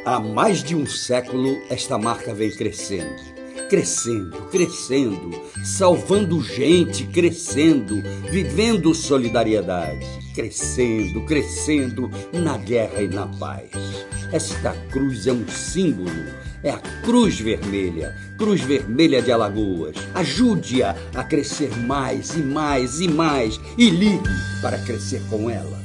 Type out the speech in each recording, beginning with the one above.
Há mais de um século, esta marca vem crescendo. Crescendo, crescendo, salvando gente, crescendo, vivendo solidariedade. Crescendo, crescendo, na guerra e na paz. Esta cruz é um símbolo, é a Cruz Vermelha de Alagoas. Ajude-a a crescer mais e mais e mais e ligue para crescer com ela.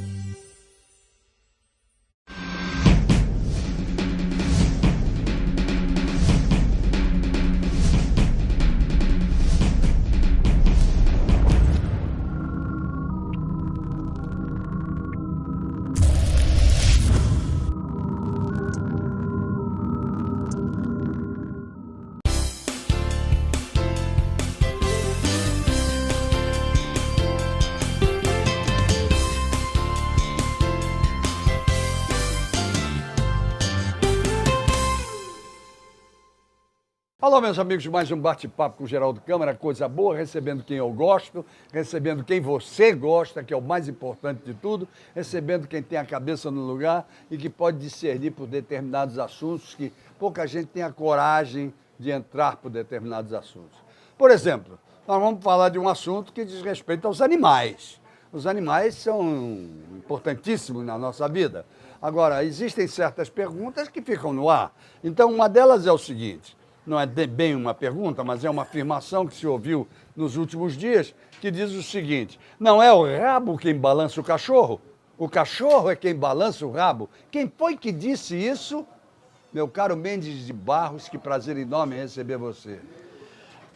Alô, meus amigos, mais um bate-papo com o Geraldo Câmara, coisa boa, recebendo quem eu gosto, recebendo quem você gosta, que é o mais importante de tudo, recebendo quem tem a cabeça no lugar e que pode discernir por determinados assuntos que pouca gente tem a coragem de entrar por determinados assuntos. Por exemplo, nós vamos falar de um assunto que diz respeito aos animais. Os animais são importantíssimos na nossa vida. Agora, existem certas perguntas que ficam no ar. Então, uma delas é o seguinte: não é bem uma pergunta, mas é uma afirmação que se ouviu nos últimos dias, que diz o seguinte: não é o rabo quem balança o cachorro é quem balança o rabo. Quem foi que disse isso? Meu caro Mendes de Barros, que prazer enorme receber você.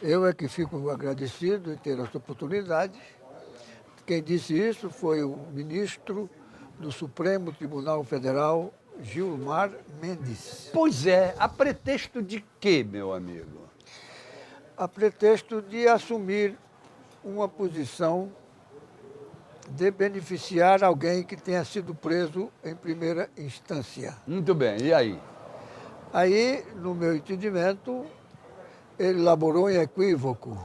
Eu é que fico agradecido em ter essa oportunidade. Quem disse isso foi o ministro do Supremo Tribunal Federal, Gilmar Mendes. Pois é, a pretexto de quê, meu amigo? A pretexto de assumir uma posição de beneficiar alguém que tenha sido preso em primeira instância. Muito bem, e aí? Aí, no meu entendimento, ele elaborou em equívoco,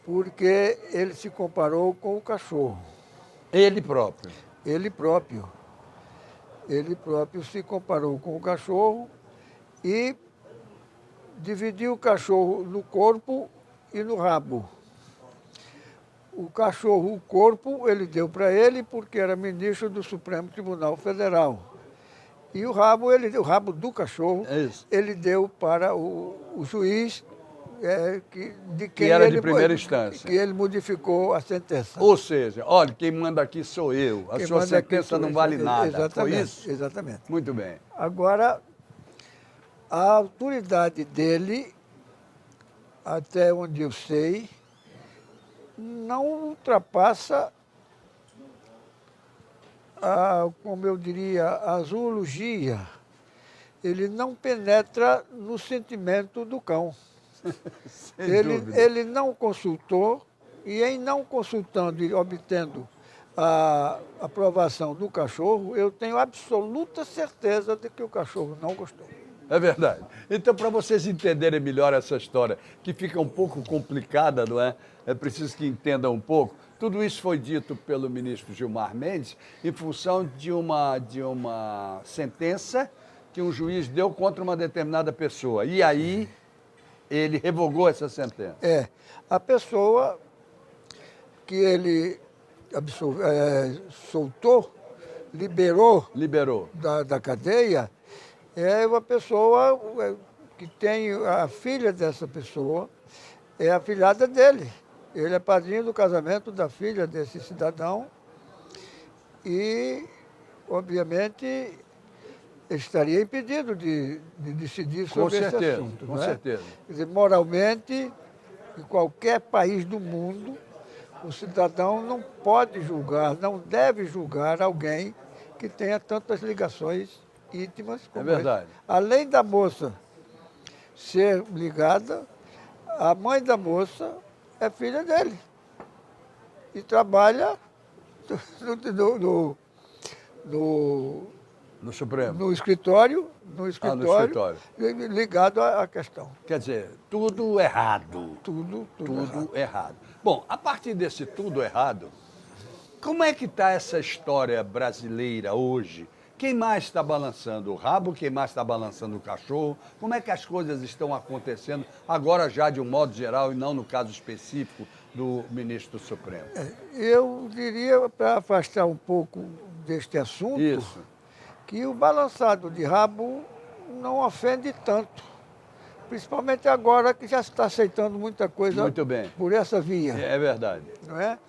porque ele se comparou com o cachorro. Ele próprio. Ele próprio se comparou com o cachorro e dividiu o cachorro no corpo e no rabo. O cachorro, o corpo, ele deu para ele porque era ministro do Supremo Tribunal Federal. E o rabo do cachorro, ele deu para o juiz de quem era ele, de primeira instância. Que ele modificou a sentença. Ou seja, olha, quem manda aqui sou eu. A sua sentença não vale nada. Exatamente, foi isso? Exatamente. Muito bem. Agora, a autoridade dele, até onde eu sei, não ultrapassa como eu diria, a zoologia. Ele não penetra no sentimento do cão. Ele não consultou, e em não consultando e obtendo a aprovação do cachorro, eu tenho absoluta certeza de que o cachorro não gostou. É verdade. Então, para vocês entenderem melhor essa história, que fica um pouco complicada, não é? É preciso que entendam um pouco. Tudo isso foi dito pelo ministro Gilmar Mendes em função de uma sentença que um juiz deu contra uma determinada pessoa. E aí, ele revogou essa sentença. A pessoa que ele soltou, liberou da cadeia, é uma pessoa que tem a filha dessa pessoa, é a filhada dele. Ele é padrinho do casamento da filha desse cidadão e, obviamente, estaria impedido de decidir sobre esse assunto. Com certeza. Quer dizer, moralmente, em qualquer país do mundo, o cidadão não pode julgar, não deve julgar alguém que tenha tantas ligações íntimas como É verdade. Além da moça ser ligada, a mãe da moça é filha dele e trabalha no Supremo. No escritório, ligado à questão. Quer dizer, tudo errado. Tudo errado. Bom, a partir desse tudo errado, como é que está essa história brasileira hoje Quem mais está balançando o rabo? Quem mais está balançando o cachorro? Como é que as coisas estão acontecendo agora já de um modo geral e não no caso específico do ministro do Supremo? Eu diria, para afastar um pouco deste assunto, Isso. que o balançado de rabo não ofende tanto. Principalmente agora que já se está aceitando muita coisa Muito bem. por essa via. É verdade. Não é?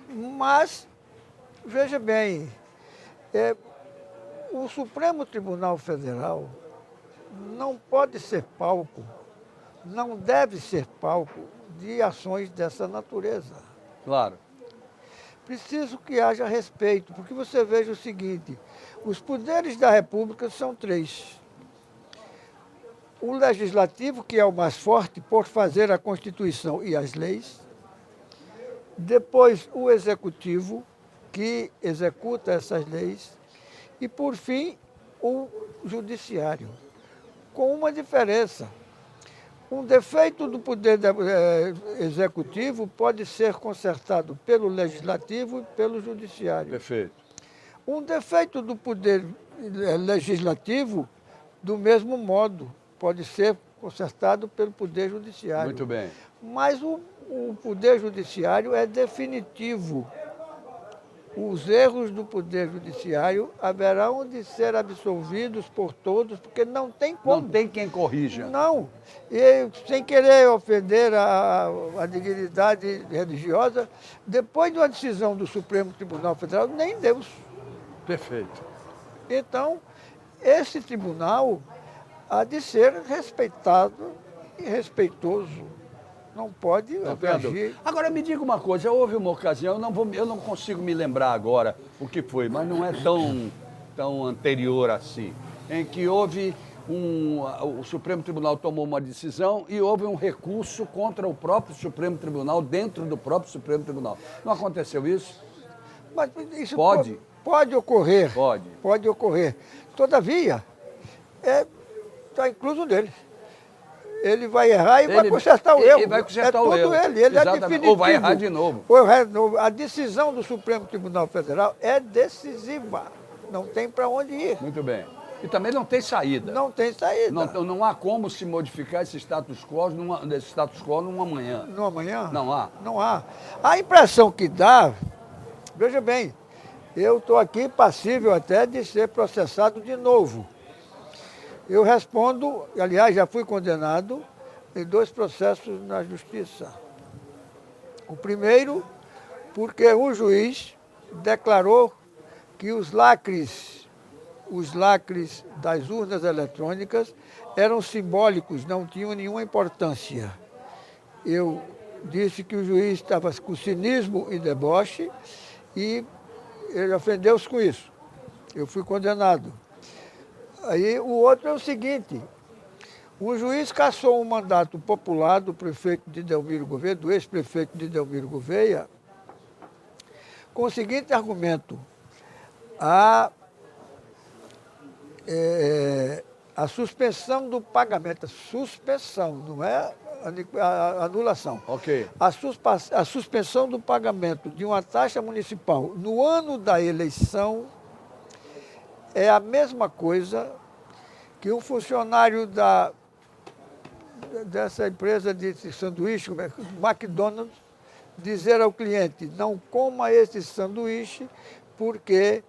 Mas, veja bem, o Supremo Tribunal Federal não pode ser palco, não deve ser palco de ações dessa natureza. Claro. Preciso que haja respeito, porque você veja o seguinte, os poderes da República são 3. O Legislativo, que é o mais forte por fazer a Constituição e as leis. Depois, o Executivo, que executa essas leis. E, por fim, o Judiciário. Com uma diferença. Um defeito do Poder Executivo pode ser consertado pelo Legislativo e pelo Judiciário. Perfeito. Um defeito do Poder Legislativo, do mesmo modo, pode ser consertado pelo Poder Judiciário. Muito bem. Mas o Poder Judiciário é definitivo. Os erros do Poder Judiciário haverão de ser absolvidos por todos, porque não tem como. Não tem quem corrija. Não. E, sem querer ofender a dignidade religiosa, depois de uma decisão do Supremo Tribunal Federal, nem Deus. Perfeito. Então, esse tribunal há de ser respeitado e respeitoso. Não pode agir. Agora, me diga uma coisa, houve uma ocasião, eu não consigo me lembrar agora o que foi, mas não é tão anterior assim, em que houve o Supremo Tribunal tomou uma decisão e houve um recurso contra o próprio Supremo Tribunal, dentro do próprio Supremo Tribunal. Não aconteceu isso? Mas isso pode? Pode ocorrer. Pode. Pode ocorrer. Todavia, está incluso nele. Ele vai errar e vai consertar o erro. Ele vai consertar o erro. Ele é definitivo. Ou vai errar de novo. A decisão do Supremo Tribunal Federal é decisiva. Não tem para onde ir. Muito bem. E também não tem saída. Não tem saída. Não há como se modificar esse status quo numa manhã. Numa manhã? Não há. Não há. A impressão que dá, veja bem, eu estou aqui passível até de ser processado de novo. Eu respondo, aliás, já fui condenado em 2 processos na Justiça. O primeiro, porque um juiz declarou que os lacres das urnas eletrônicas eram simbólicos, não tinham nenhuma importância. Eu disse que o juiz estava com cinismo e deboche e ele ofendeu-se com isso. Eu fui condenado. Aí o outro é o seguinte, o juiz cassou um mandato popular do prefeito de Delmiro Gouveia, do ex-prefeito de Delmiro Gouveia, com o seguinte argumento, a suspensão do pagamento, suspensão, não é a anulação. Ok. A suspensão do pagamento de uma taxa municipal no ano da eleição é a mesma coisa que um funcionário dessa empresa de sanduíche, McDonald's, dizer ao cliente, não coma esse sanduíche porque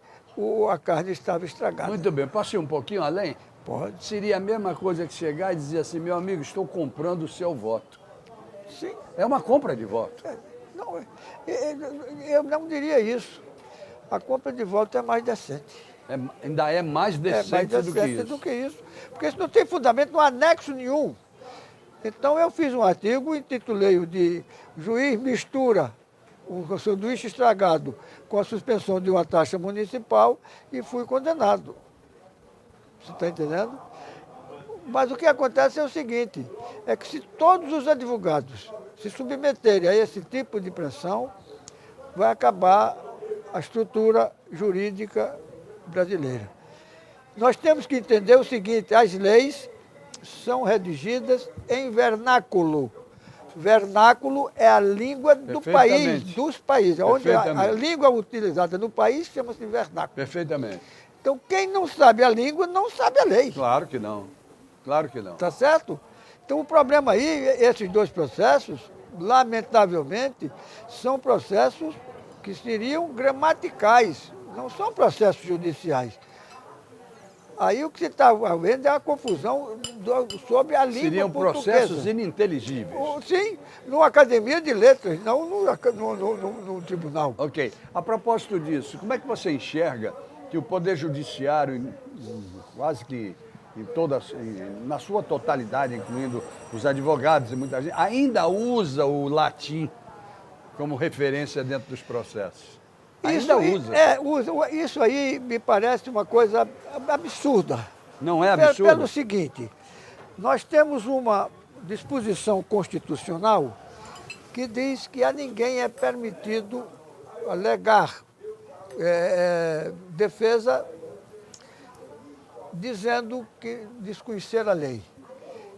a carne estava estragada. Muito bem. Posso ir um pouquinho além? Pode. Seria a mesma coisa que chegar e dizer assim, meu amigo, estou comprando o seu voto. Sim. É uma compra de voto. Não, eu não diria isso. A compra de voto é mais decente. Ainda é mais decente do que isso. Porque isso não tem fundamento, não há anexo nenhum. Então eu fiz um artigo, intitulei-o de Juiz mistura um sanduíche estragado com a suspensão de uma taxa municipal e fui condenado. Você está entendendo? Mas o que acontece é o seguinte, é que se todos os advogados se submeterem a esse tipo de pressão, vai acabar a estrutura jurídica brasileira. Nós temos que entender o seguinte, as leis são redigidas em vernáculo. Vernáculo é a língua do país, dos países. Onde a língua utilizada no país chama-se vernáculo. Perfeitamente. Então, quem não sabe a língua, não sabe a lei. Claro que não. Claro que não. Tá certo? Então, o problema aí, esses dois processos, lamentavelmente, são processos que seriam gramaticais, não são processos judiciais. Aí o que você está vendo é a confusão sobre a língua Seriam portuguesa. processos ininteligíveis. Sim, numa academia de letras, não no tribunal. Ok. A propósito disso, como é que você enxerga que o Poder Judiciário, quase que na sua totalidade, incluindo os advogados e muita gente, ainda usa o latim como referência dentro dos processos? Ainda usa. Isso aí me parece uma coisa absurda. Não é absurdo? Pelo seguinte, nós temos uma disposição constitucional que diz que a ninguém é permitido alegar defesa dizendo que desconhecer a lei.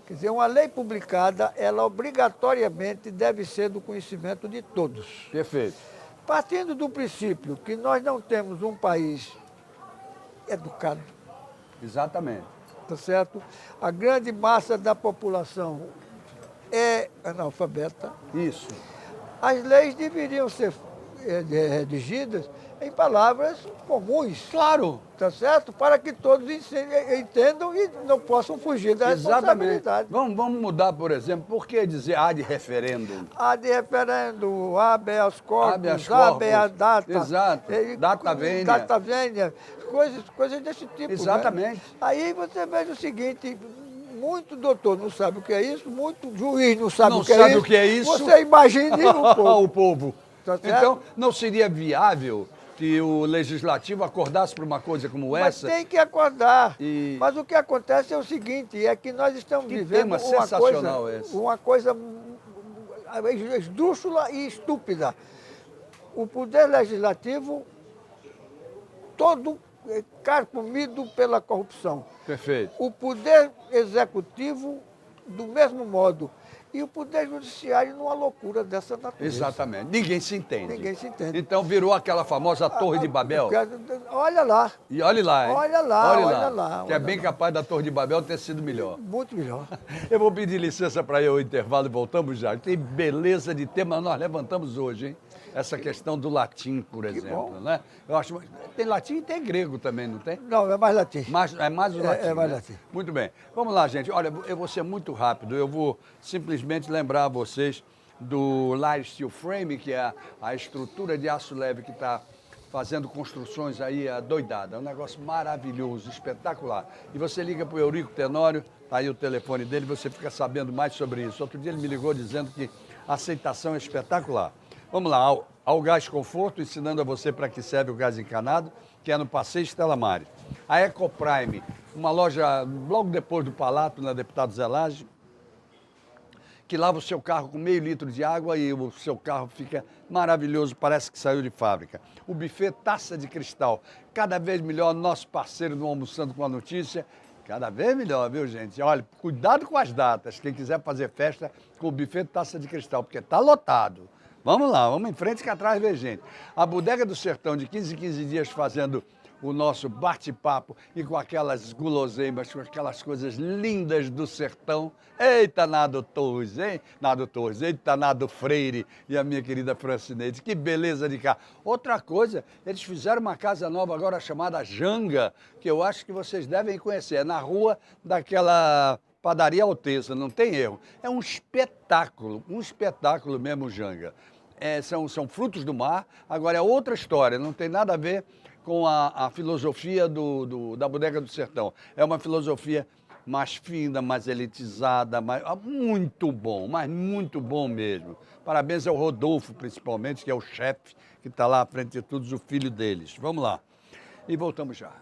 Quer dizer, uma lei publicada, ela obrigatoriamente deve ser do conhecimento de todos. Perfeito. Partindo do princípio que nós não temos um país educado. Exatamente. Tá certo? A grande massa da população é analfabeta. Isso. As leis deveriam ser redigidas em palavras comuns. Claro. Tá certo? Para que todos entendam e não possam fugir da responsabilidade. Vamos mudar, por exemplo, por que dizer ad referendum? Ad referendum, habeas corpus, Habeas habeas data. Exato. Data venia. Data venia. Coisas desse tipo. Exatamente. Né? Aí você veja o seguinte, muito doutor não sabe o que é isso, muito juiz não sabe o que é isso. Você imagine o povo. O povo. Tá certo? Então, não seria viável que o Legislativo acordasse para uma coisa como essa? Mas tem que acordar. E... Mas o que acontece é o seguinte, é que nós estamos vivendo uma coisa esdrúxula e estúpida. O Poder Legislativo todo carcomido pela corrupção. Perfeito. O Poder Executivo do mesmo modo. E o Poder Judiciário numa loucura dessa natureza. Exatamente. Ninguém se entende. Ninguém se entende. Então virou aquela famosa Torre de Babel. Olha lá. E olhe lá, hein? Olha lá. Que é bem capaz da Torre de Babel ter sido melhor. Muito melhor. Eu vou pedir licença para ir ao intervalo e voltamos já. Tem beleza de tema, nós levantamos hoje, hein? Essa questão do latim, por exemplo, né? Eu acho, tem latim e tem grego também, não tem? Não, é mais latim. É mais o latim. É mais né? latim. Muito bem. Vamos lá, gente. Olha, eu vou ser muito rápido. Eu vou simplesmente lembrar a vocês do Light Steel Frame, que é a estrutura de aço leve que está fazendo construções aí adoidada. É um negócio maravilhoso, espetacular. E você liga para o Eurico Tenório, tá aí o telefone dele, você fica sabendo mais sobre isso. Outro dia ele me ligou dizendo que a aceitação é espetacular. Vamos lá, ao Gás Conforto, ensinando a você para que serve o gás encanado, que é no Passeio Stella Maris. A Ecoprime, uma loja logo depois do Palato, na Deputado Zé Lage, que lava o seu carro com meio litro de água e o seu carro fica maravilhoso, parece que saiu de fábrica. O buffet Taça de Cristal, cada vez melhor, nosso parceiro no Almoçando com a Notícia, cada vez melhor, viu, gente? Olha, cuidado com as datas, quem quiser fazer festa com o buffet Taça de Cristal, porque está lotado. Vamos lá, vamos em frente que atrás vem gente. A Bodega do Sertão, de 15 em 15 dias, fazendo o nosso bate-papo e com aquelas guloseimas, com aquelas coisas lindas do sertão. Eita, Nado Torres, hein? Nado Torres, eita, Nado Freire e a minha querida Francineide, que beleza de cá. Outra coisa, eles fizeram uma casa nova agora chamada Janga, que eu acho que vocês devem conhecer, é na rua daquela Padaria Alteza, não tem erro. É um espetáculo mesmo, Janga. São frutos do mar, agora é outra história, não tem nada a ver com a filosofia da Bodega do Sertão. É uma filosofia mais fina, mais elitizada, muito bom, mas muito bom mesmo. Parabéns ao Rodolfo, principalmente, que é o chefe, que está lá à frente de todos, o filho deles. Vamos lá. E voltamos já.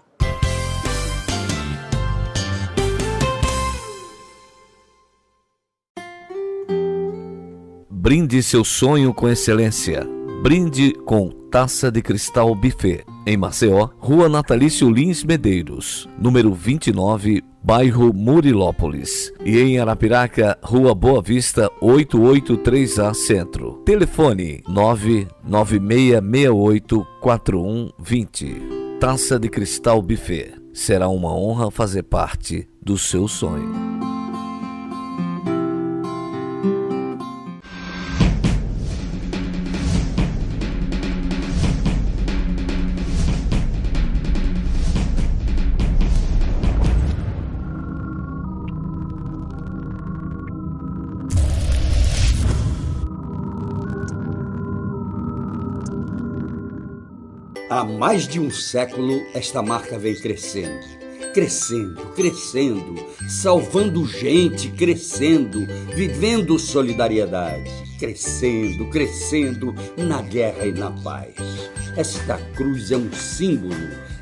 Brinde seu sonho com excelência. Brinde com Taça de Cristal Buffet. Em Maceió, Rua Natalício Lins Medeiros, número 29, bairro Murilópolis. E em Arapiraca, Rua Boa Vista, 883A Centro. Telefone 996684120. Taça de Cristal Buffet. Será uma honra fazer parte do seu sonho. Há mais de um século, esta marca vem crescendo, crescendo, crescendo, salvando gente, crescendo, vivendo solidariedade, crescendo, crescendo na guerra e na paz. Esta cruz é um símbolo,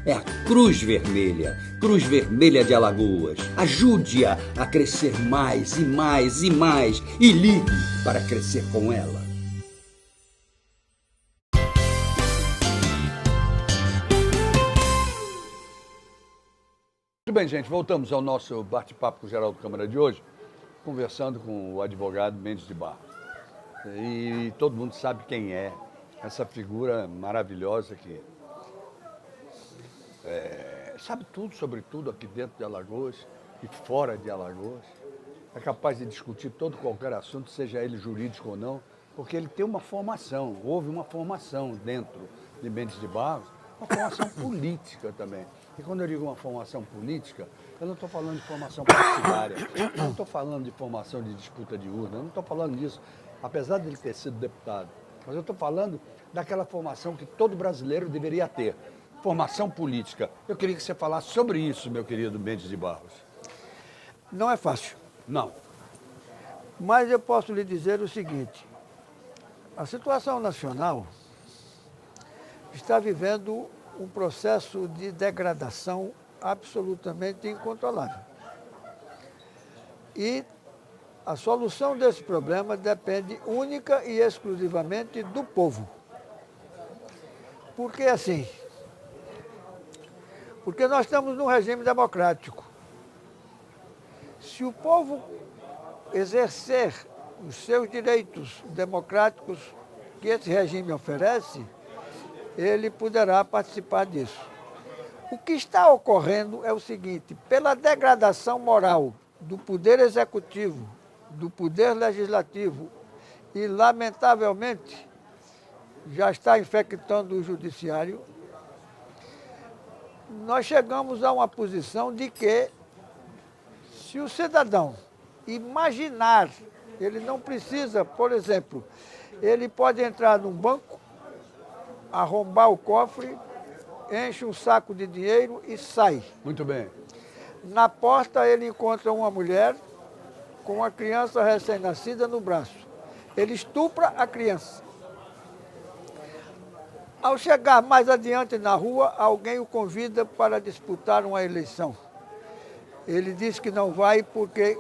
é a Cruz Vermelha de Alagoas. Ajude-a a crescer mais e mais e mais e ligue para crescer com ela. Muito bem, gente, voltamos ao nosso bate-papo com o Geraldo Câmara de hoje, conversando com o advogado Mendes de Barros. E todo mundo sabe quem é essa figura maravilhosa que sabe tudo sobre tudo aqui dentro de Alagoas e fora de Alagoas. É capaz de discutir todo qualquer assunto, seja ele jurídico ou não, porque ele tem uma formação, houve uma formação dentro de Mendes de Barros, uma formação política também. E quando eu digo uma formação política, eu não estou falando de formação partidária, eu não estou falando de formação de disputa de urna, eu não estou falando disso, apesar de ele ter sido deputado. Mas eu estou falando daquela formação que todo brasileiro deveria ter, formação política. Eu queria que você falasse sobre isso, meu querido Mendes de Barros. Não é fácil. Não. Mas eu posso lhe dizer o seguinte, a situação nacional está vivendo um processo de degradação absolutamente incontrolável. E a solução desse problema depende única e exclusivamente do povo. Por que assim? Porque nós estamos num regime democrático. Se o povo exercer os seus direitos democráticos que esse regime oferece, ele poderá participar disso. O que está ocorrendo é o seguinte, pela degradação moral do poder executivo, do poder legislativo e, lamentavelmente, já está infectando o judiciário, nós chegamos a uma posição de que, se o cidadão imaginar, ele não precisa, por exemplo, ele pode entrar num banco, arrombar o cofre, enche um saco de dinheiro e sai. Muito bem. Na porta ele encontra uma mulher com uma criança recém-nascida no braço. Ele estupra a criança. Ao chegar mais adiante na rua, alguém o convida para disputar uma eleição. Ele diz que não vai porque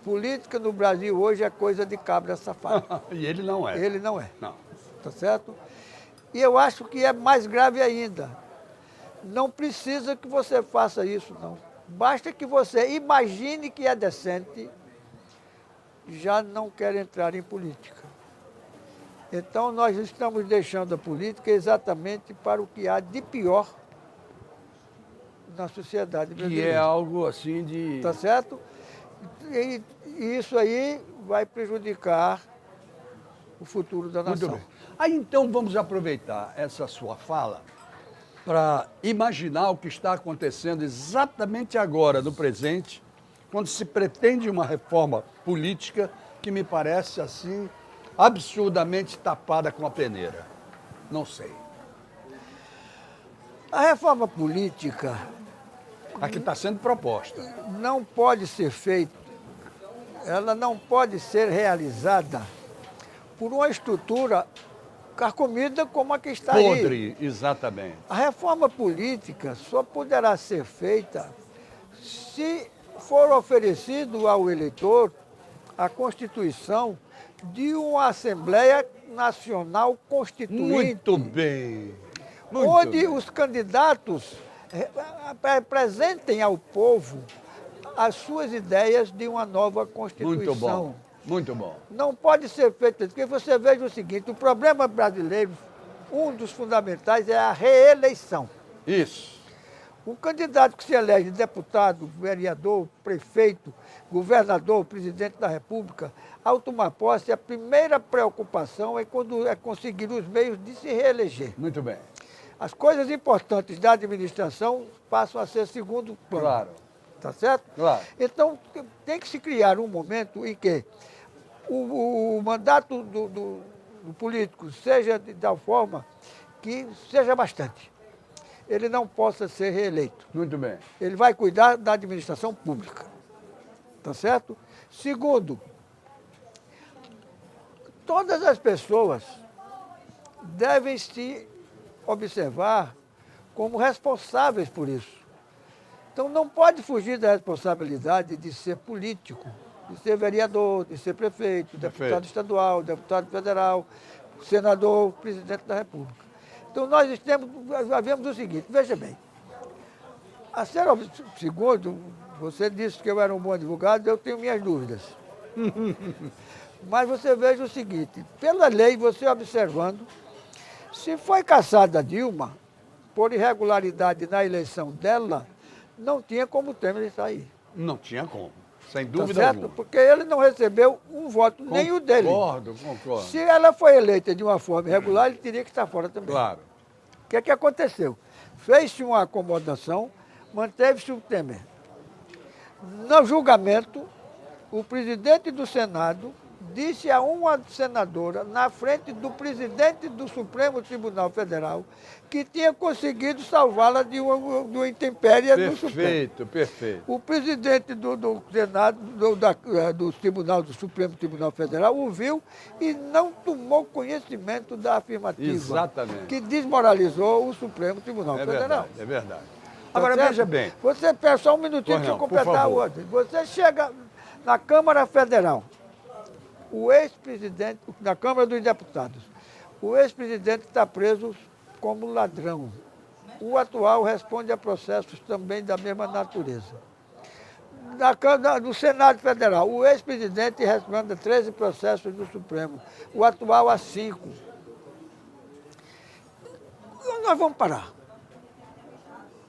política no Brasil hoje é coisa de cabra safada. E ele não é. Ele não é. Não. Tá certo? E eu acho que é mais grave ainda. Não precisa que você faça isso, não. Basta que você imagine que é decente, já não quer entrar em política. Então, nós estamos deixando a política exatamente para o que há de pior na sociedade brasileira. Que é algo assim de... Tá certo? E isso aí vai prejudicar o futuro da nação. Muito bem. Aí então vamos aproveitar essa sua fala para imaginar o que está acontecendo exatamente agora, no presente, quando se pretende uma reforma política que me parece assim absurdamente tapada com a peneira. Não sei. A reforma política A que está sendo proposta. não pode ser feita, ela não pode ser realizada por uma estrutura carcomida como a que está aí. Podre, exatamente. A reforma política só poderá ser feita se for oferecido ao eleitor a constituição de uma Assembleia Nacional Constituinte. Muito bem. Muito onde bem. os candidatos apresentem ao povo as suas ideias de uma nova Constituição. Muito bom. Muito bom. Não pode ser feito, porque você veja o seguinte, o problema brasileiro, um dos fundamentais é a reeleição. Isso. Um candidato que se elege deputado, vereador, prefeito, governador, presidente da República, ao tomar posse, a primeira preocupação é conseguir os meios de se reeleger. Muito bem. As coisas importantes da administração passam a ser segundo plano. Claro. Tá certo? Claro. Então, tem que se criar um momento em que o mandato do político seja de tal forma que seja bastante. Ele não possa ser reeleito. Muito bem. Ele vai cuidar da administração pública. Tá certo? Segundo, todas as pessoas devem se observar como responsáveis por isso. Então não pode fugir da responsabilidade de ser político, de ser vereador, de ser prefeito, deputado estadual, deputado federal, senador, presidente da República. Então nós vemos o seguinte, veja bem, segundo, você disse que eu era um bom advogado, eu tenho minhas dúvidas. Mas você veja o seguinte, pela lei, você observando, se foi cassada Dilma, por irregularidade na eleição dela, não tinha como Temer sair. Não tinha como, sem dúvida certo? alguma. Porque ele não recebeu um voto, nem o dele. Concordo. Se ela foi eleita de uma forma irregular, ele teria que estar fora também. Claro. O que é que aconteceu? Fez-se uma acomodação, manteve-se o Temer. No julgamento, o presidente do Senado disse a uma senadora, na frente do presidente do Supremo Tribunal Federal, que tinha conseguido salvá-la de uma intempérie do Supremo. Perfeito. O presidente do Senado, do Supremo Tribunal Federal, ouviu e não tomou conhecimento da afirmativa. Exatamente. Que desmoralizou o Supremo Tribunal Federal. É verdade. Tá Agora, certo? veja bem. Você, só um minutinho para eu completar o outro. Você chega na Câmara Federal, o ex-presidente, na Câmara dos Deputados, o ex-presidente está preso como ladrão. O atual responde a processos também da mesma natureza. No Senado Federal, o ex-presidente responde a 13 processos do Supremo, o atual a 5. Nós vamos parar.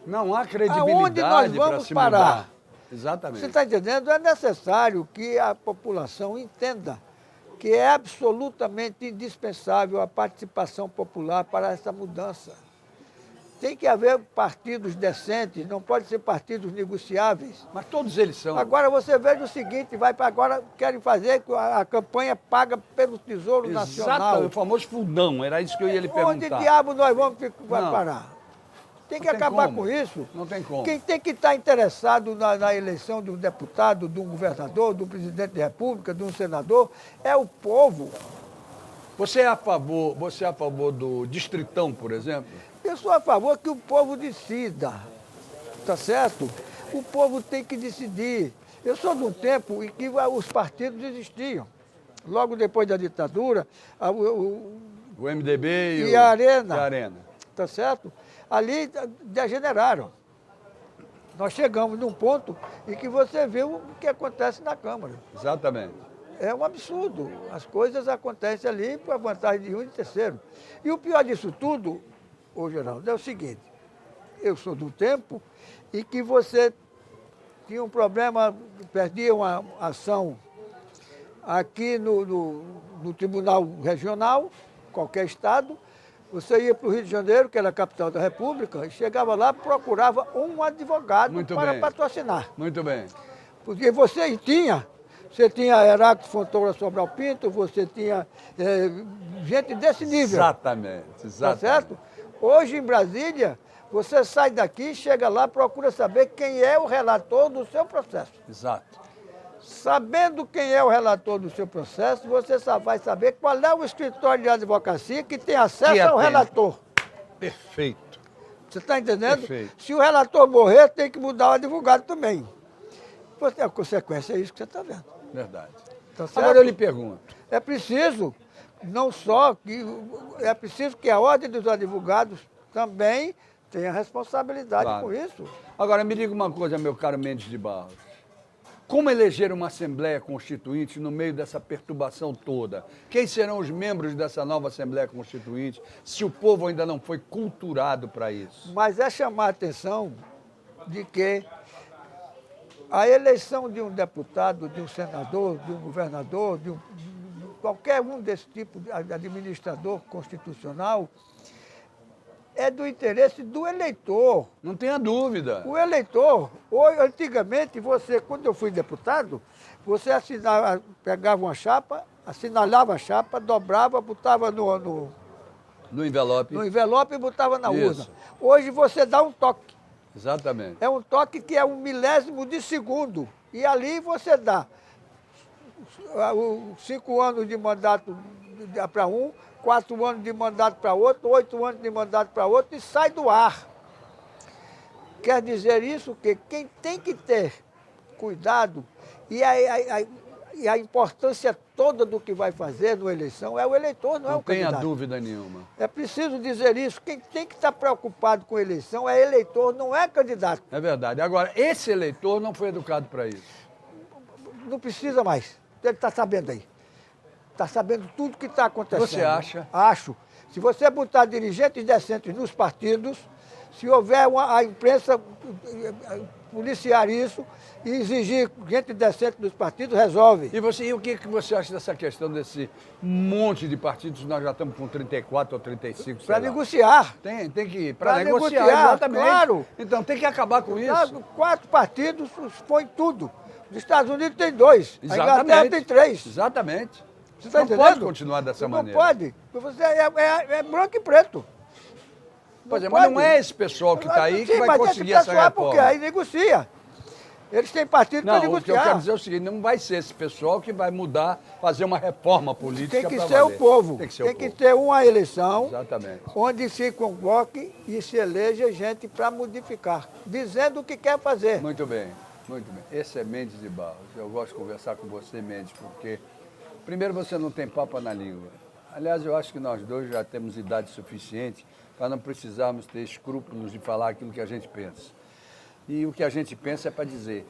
Não há credibilidade para se mudar. Exatamente. Você está entendendo? É necessário que a população entenda que é absolutamente indispensável a participação popular para essa mudança. Tem que haver partidos decentes, não pode ser partidos negociáveis. Mas todos eles são. Agora você veja o seguinte, agora querem fazer a campanha paga pelo Tesouro Nacional. Exato, o famoso fundão, era isso que eu ia lhe perguntar. Onde diabo nós vamos parar? Tem que acabar com isso. Não tem como. Quem tem que estar interessado na eleição de um deputado, de um governador, de um presidente da República, de um senador, é o povo. Você é a favor do distritão, por exemplo? Eu sou a favor que o povo decida, tá certo? O povo tem que decidir. Eu sou de um tempo em que os partidos existiam. Logo depois da ditadura, o MDB e a Arena. E a Arena. Tá certo? Ali degeneraram. Nós chegamos num ponto em que você vê o que acontece na Câmara. Exatamente. É um absurdo. As coisas acontecem ali por a vantagem de um e de terceiro. E o pior disso tudo, ô Geraldo, é o seguinte. Eu sou do tempo em que você tinha um problema, perdia uma ação aqui no Tribunal Regional, qualquer estado. Você ia para o Rio de Janeiro, que era a capital da República, e chegava lá, procurava um advogado para patrocinar. Muito bem. Porque você tinha Heráclito Fontoura Sobral Pinto, você tinha gente desse nível. Exatamente. Tá certo? Hoje, em Brasília, você sai daqui, chega lá, procura saber quem é o relator do seu processo. Exato. Sabendo quem é o relator do seu processo, você só vai saber qual é o escritório de advocacia que tem acesso ao relator. Perfeito. Você está entendendo? Perfeito. Se o relator morrer, tem que mudar o advogado também. A consequência é isso que você está vendo. Verdade. Tá certo? Agora eu lhe pergunto. É preciso, é preciso que a ordem dos advogados também tenha responsabilidade com isso. Agora me diga uma coisa, meu caro Mendes de Barros. Como eleger uma Assembleia Constituinte no meio dessa perturbação toda? Quem serão os membros dessa nova Assembleia Constituinte, se o povo ainda não foi culturado para isso? Mas é chamar a atenção de que a eleição de um deputado, de um senador, de um governador, de qualquer um desse tipo de administrador constitucional, é do interesse do eleitor. Não tenha dúvida. O eleitor, antigamente, quando eu fui deputado, você pegava uma chapa, assinalava a chapa, dobrava, botava no envelope. No envelope e botava na urna. Isso. Hoje você dá um toque. Exatamente. É um toque que é 1/1000 de segundo. E ali você dá 5 anos de mandato para um, 4 anos de mandato para outro, 8 anos de mandato para outro e sai do ar. Quer dizer isso que quem tem que ter cuidado e a importância toda do que vai fazer na eleição é o eleitor, não é o candidato. Não tenha dúvida nenhuma. É preciso dizer isso. Quem tem que estar preocupado com a eleição é eleitor, não é candidato. É verdade. Agora, esse eleitor não foi educado para isso. Não precisa mais. Ele está sabendo aí. Está sabendo tudo o que está acontecendo. Você acha? Acho. Se você botar dirigentes decentes nos partidos, se houver a imprensa policiar isso e exigir gente decente nos partidos, resolve. E o que você acha dessa questão desse monte de partidos? Nós já estamos com 34 ou 35, Para negociar. Tem que ir para negociar, exatamente. Claro. Então tem que acabar com isso. 4 partidos põe tudo. Os Estados Unidos tem 2, Exatamente. a Inglaterra tem 3. Exatamente. Você tá não entendendo? pode continuar dessa maneira. Não pode. Você é branco e preto. Pois é, mas não é esse pessoal que está aí que vai conseguir essa reforma. Porque aí negocia. Eles têm partido para negociar. O que eu quero dizer é o seguinte, não vai ser esse pessoal que vai mudar, fazer uma reforma política. Tem que ser o povo. Tem que ter uma eleição. Exatamente. Onde se convoque e se eleja gente para modificar, dizendo o que quer fazer. Muito bem, muito bem. Esse é Mendes de Barros. Eu gosto de conversar com você, Mendes, porque primeiro você não tem papo na língua. Aliás, eu acho que nós dois já temos idade suficiente para não precisarmos ter escrúpulos de falar aquilo que a gente pensa. E o que a gente pensa é para dizer.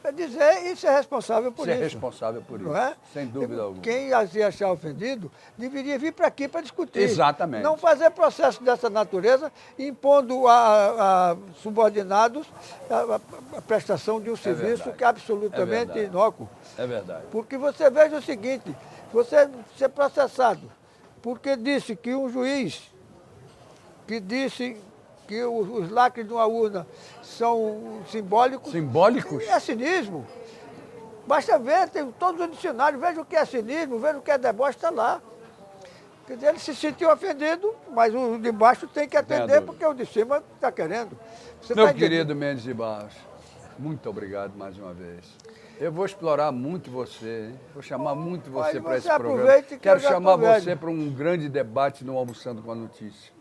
É dizer e ser responsável por isso. Ser responsável por isso, não é? Sem dúvida alguma. Quem se achar ofendido deveria vir para aqui para discutir. Exatamente. Não fazer processo dessa natureza impondo a subordinados a prestação de um serviço que é absolutamente inócuo. É verdade. Porque você veja o seguinte, você ser processado porque disse que um juiz que disse que os lacres de uma urna são simbólicos. Simbólicos? É cinismo. Basta ver, tem todos os dicionários, veja o que é cinismo, veja o que é deboche, está lá. Quer dizer, ele se sentiu ofendido, mas o de baixo tem que atender porque o de cima está querendo. Meu querido Mendes de Barros, muito obrigado mais uma vez. Eu vou explorar muito você, hein? Vou chamar muito você para esse programa. Quero chamar você para um grande debate no Almoçando com a Notícia.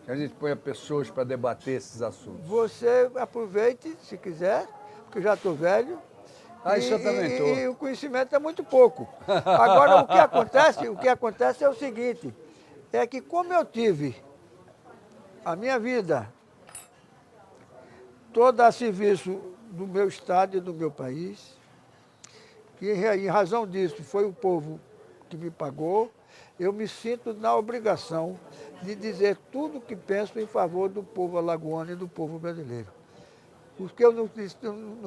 Que a gente ponha pessoas para debater esses assuntos. Você aproveite, se quiser, porque eu já estou velho. Isso eu também estou. E o conhecimento é muito pouco. Agora, o que acontece é o seguinte, é que como eu tive a minha vida toda a serviço do meu estado e do meu país, e em razão disso foi o povo que me pagou, eu me sinto na obrigação de dizer tudo o que penso em favor do povo alagoano e do povo brasileiro. O que eu não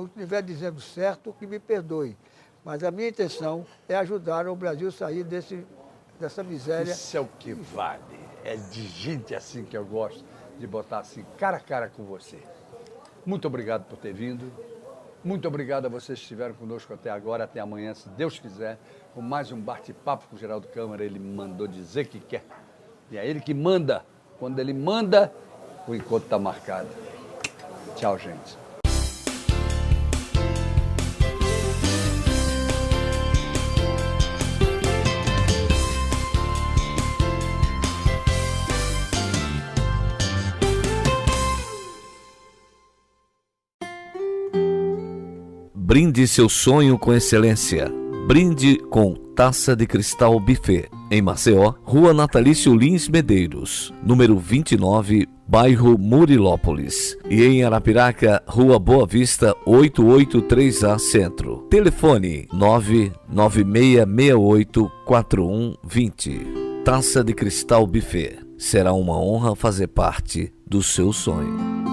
estiver dizendo certo, que me perdoe. Mas a minha intenção é ajudar o Brasil a sair dessa miséria. Isso é o que vale. É de gente assim que eu gosto de botar assim, cara a cara com você. Muito obrigado por ter vindo. Muito obrigado a vocês que estiveram conosco até agora, até amanhã, se Deus quiser, com mais um bate-papo com o Geraldo Câmara. Ele mandou dizer que quer. E é ele que manda. Quando ele manda, o encontro está marcado. Tchau, gente. Brinde seu sonho com excelência. Brinde com Taça de Cristal Buffet. Em Maceió, Rua Natalício Lins Medeiros, número 29, bairro Murilópolis. E em Arapiraca, Rua Boa Vista, 883A Centro. Telefone 996684120. Taça de Cristal Buffet. Será uma honra fazer parte do seu sonho.